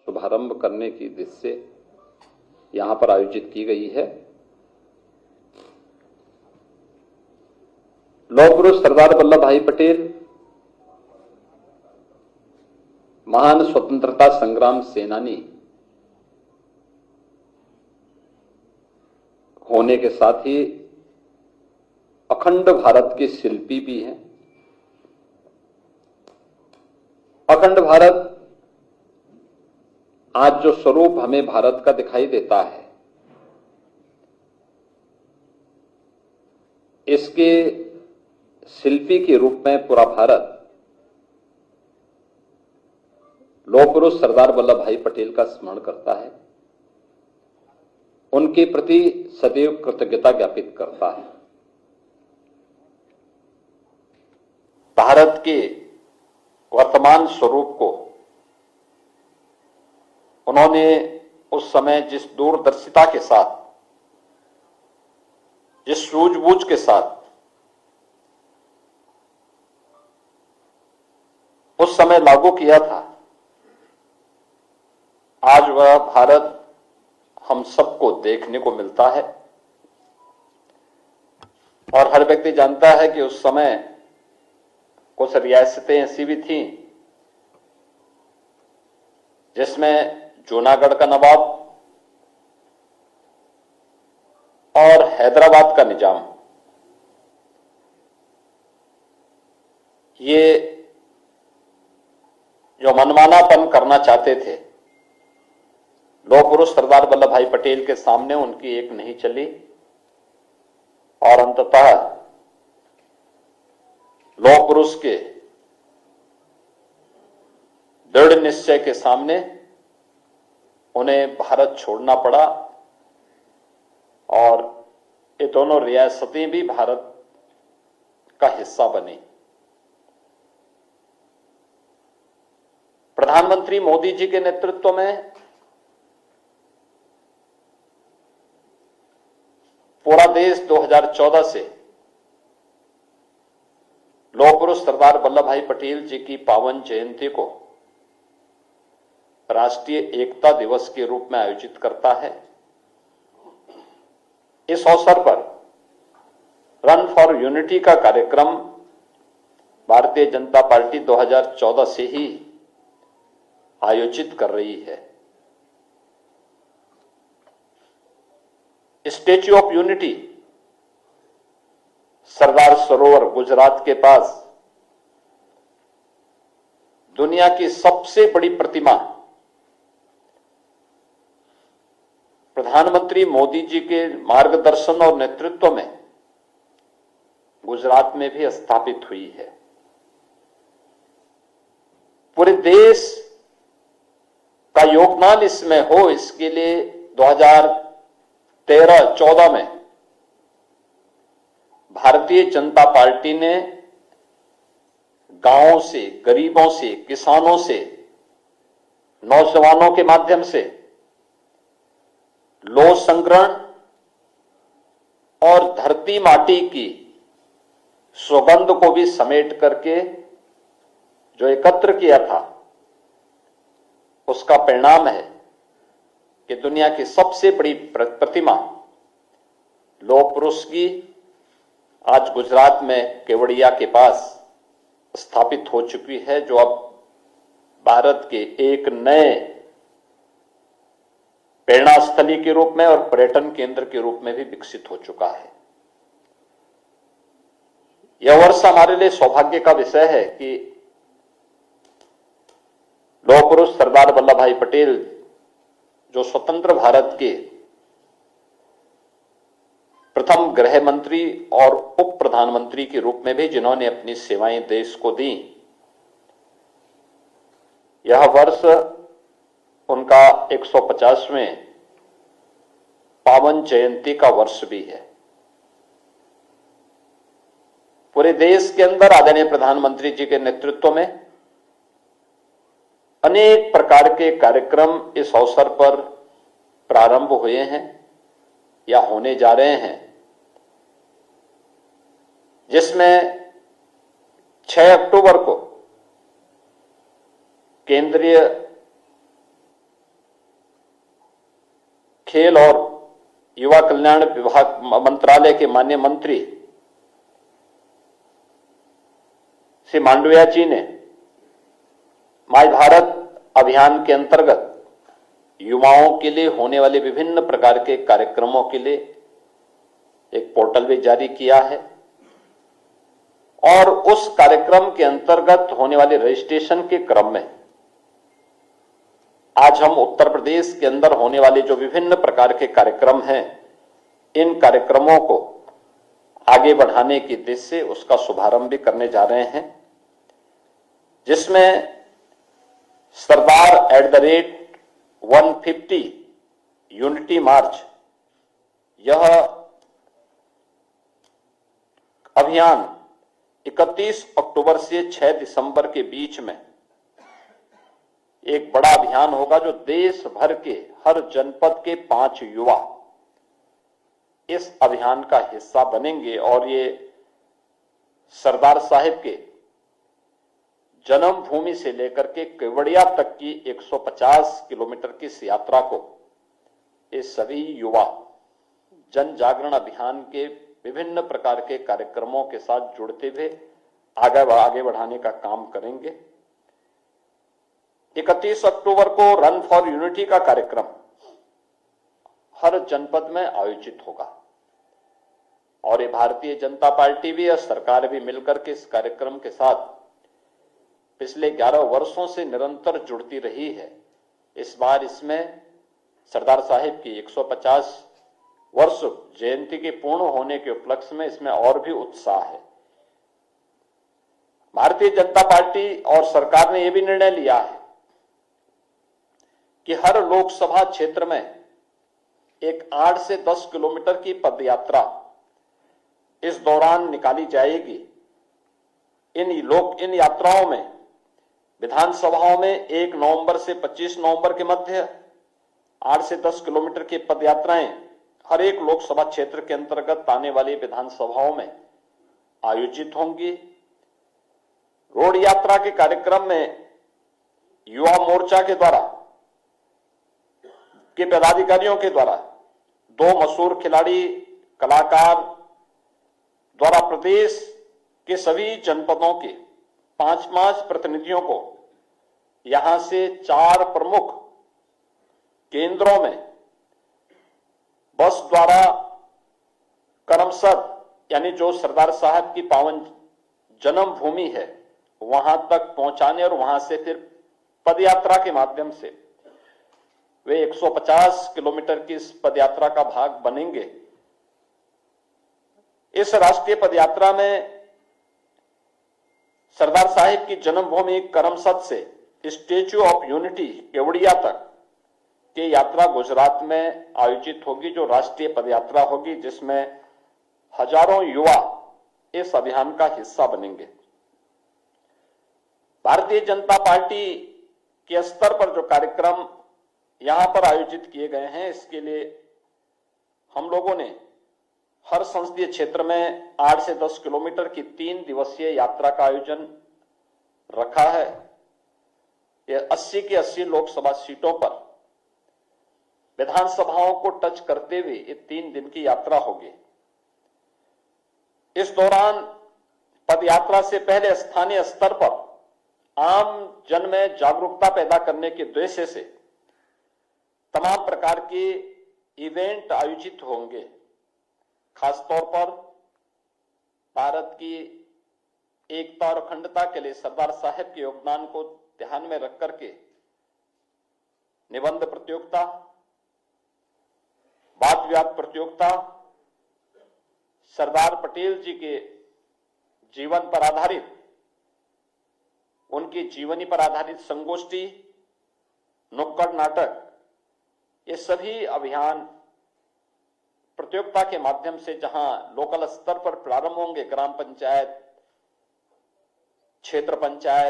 शुभारंभ करने की दृष्टि से यहां पर आयोजित की गई है। लौह पुरुष सरदार वल्लभ भाई पटेल महान स्वतंत्रता संग्राम सेनानी होने के साथ ही अखंड भारत के शिल्पी भी हैं। अखंड भारत आज जो स्वरूप हमें भारत का दिखाई देता है, इसके शिल्पी के रूप में पूरा भारत लौह पुरुष सरदार वल्लभ भाई पटेल का स्मरण करता है, उनके प्रति सदैव कृतज्ञता ज्ञापित करता है। भारत के वर्तमान स्वरूप को उन्होंने उस समय जिस दूरदर्शिता के साथ, जिस सूझबूझ के साथ उस समय लागू किया था, आज वह भारत हम सबको देखने को मिलता है। और हर व्यक्ति जानता है कि उस समय कुछ रियासतें ऐसी भी थीं जिसमें जूनागढ़ का नवाब और हैदराबाद का निजाम, ये जो मनमानापन करना चाहते थे, लौह पुरुष सरदार वल्लभ भाई पटेल के सामने उनकी एक नहीं चली और अंततः लौह पुरुष के दृढ़ निश्चय के सामने उन्हें भारत छोड़ना पड़ा और ये दोनों रियासतें भी भारत का हिस्सा बनी। प्रधानमंत्री मोदी जी के नेतृत्व में पूरा देश 2014 से लौह पुरुष सरदार वल्लभ भाई पटेल जी की पावन जयंती को राष्ट्रीय एकता दिवस के रूप में आयोजित करता है। इस अवसर पर रन फॉर यूनिटी का कार्यक्रम भारतीय जनता पार्टी 2014 से ही आयोजित कर रही है। Statue of unity Sardar Sarovar Gujarat के पास दुनिया की सबसे बड़ी प्रतिमा प्रधानमंत्री मोदी जी के मार्गदर्शन और नेतृत्व में गुजरात में भी स्थापित हुई है। पूरे देश का योगदान इसमें हो, इसके लिए 2013-14 में भारतीय जनता पार्टी ने गांवों से, गरीबों से, किसानों से, नौजवानों के माध्यम से लौह संग्रहण और धरती माटी की सुगंध को भी समेट करके जो एकत्र किया था, उसका परिणाम है कि दुनिया की सबसे बड़ी प्रतिमा लौह पुरुष की आज गुजरात में केवड़िया के पास स्थापित हो चुकी है, जो अब भारत के एक नए प्रेरणा स्थली के रूप में और पर्यटन केंद्र के रूप में भी विकसित हो चुका है। यह वर्ष हमारे लिए सौभाग्य का विषय है कि लौह पुरुष सरदार वल्लभ भाई पटेल, जो स्वतंत्र भारत के प्रथम गृह मंत्री और उप प्रधानमंत्री के रूप में भी जिन्होंने अपनी सेवाएं देश को दी, यह वर्ष उनका 150वें पावन जयंती का वर्ष भी है। पूरे देश के अंदर आदरणीय प्रधानमंत्री जी के नेतृत्व में अनेक प्रकार के कार्यक्रम इस अवसर पर प्रारंभ हुए हैं या होने जा रहे हैं, जिसमें 6 अक्टूबर को केंद्रीय खेल और युवा कल्याण विभाग मंत्रालय के माननीय मंत्री श्री मांडविया जी ने माय भारत अभियान के अंतर्गत युवाओं के लिए होने वाले विभिन्न प्रकार के कार्यक्रमों के लिए एक पोर्टल भी जारी किया है और उस कार्यक्रम के अंतर्गत होने वाले रजिस्ट्रेशन के क्रम में आज हम उत्तर प्रदेश के अंदर होने वाले जो विभिन्न प्रकार के कार्यक्रम हैं, इन कार्यक्रमों को आगे बढ़ाने के उद्देश्य से उसका शुभारंभ भी करने जा रहे हैं, जिसमें सरदार @150 यूनिटी मार्च यह अभियान 31 अक्टूबर से 6 दिसंबर के बीच में एक बड़ा अभियान होगा, जो देश भर के हर जनपद के 5 युवा इस अभियान का हिस्सा बनेंगे और ये सरदार साहिब के जन्मभूमि से लेकर के केवड़िया तक की 150 किलोमीटर की इस यात्रा को ये सभी युवा जन जागरण अभियान के विभिन्न प्रकार के कार्यक्रमों के साथ जुड़ते हुए आगे बढ़ाने का काम करेंगे। 31 अक्टूबर को रन फॉर यूनिटी का कार्यक्रम हर जनपद में आयोजित होगा और ये भारतीय जनता पार्टी भी और सरकार भी मिलकर के इस कार्यक्रम के साथ पिछले 11 वर्षों से निरंतर जुड़ती रही है। इस बार इसमें सरदार साहिब की 150 वर्ष जयंती के पूर्ण होने के उपलक्ष्य में इसमें और भी उत्साह है। भारतीय जनता पार्टी और सरकार ने यह भी निर्णय लिया है कि हर लोकसभा क्षेत्र में एक 8 से 10 किलोमीटर की पदयात्रा इस दौरान निकाली जाएगी। इन यात्राओं में विधानसभाओं में 1 नवंबर से 25 नवंबर के मध्य 8 से 10 किलोमीटर की पदयात्राएं हर एक लोकसभा क्षेत्र के अंतर्गत आने वाली विधानसभाओं में आयोजित होंगी। रोड यात्रा के कार्यक्रम में युवा मोर्चा के द्वारा के पदाधिकारियों के द्वारा 2 मशहूर खिलाड़ी कलाकार द्वारा प्रदेश के सभी जनपदों के 5-5 प्रतिनिधियों को यहां से 4 प्रमुख केंद्रों में बस द्वारा करमसद यानी जो सरदार साहब की पावन जन्मभूमि है वहां तक पहुंचाने और वहां से फिर पदयात्रा के माध्यम से वे 150 किलोमीटर की इस पदयात्रा का भाग बनेंगे। इस राष्ट्रीय पदयात्रा में सरदार साहिब की जन्मभूमि करमसद से स्टैच्यू ऑफ यूनिटी केवड़िया तक की यात्रा गुजरात में आयोजित होगी, जो राष्ट्रीय पदयात्रा होगी, जिसमें हजारों युवा इस अभियान का हिस्सा बनेंगे। भारतीय जनता पार्टी के स्तर पर जो कार्यक्रम यहां पर आयोजित किए गए हैं, इसके लिए हम लोगों ने हर संसदीय क्षेत्र में 8 से 10 किलोमीटर की 3 दिवसीय यात्रा का आयोजन रखा है। यह 80 की 80 लोकसभा सीटों पर विधानसभाओं को टच करते हुए ये 3 दिन की यात्रा होगी। इस दौरान पदयात्रा से पहले स्थानीय स्तर पर आम जन में जागरूकता पैदा करने के उद्देश्य से तमाम प्रकार के इवेंट आयोजित होंगे। खासतौर पर भारत की एकता और अखंडता के लिए सरदार साहब के योगदान को ध्यान में रख करके निबंध प्रतियोगिता, वाद विवाद प्रतियोगिता, सरदार पटेल जी के जीवन पर आधारित उनकी जीवनी पर आधारित संगोष्ठी, नुक्कड़ नाटक, ये सभी अभियान प्रतियोगिता के माध्यम से जहां लोकल स्तर पर प्रारंभ होंगे, ग्राम पंचायत, क्षेत्र पंचायत,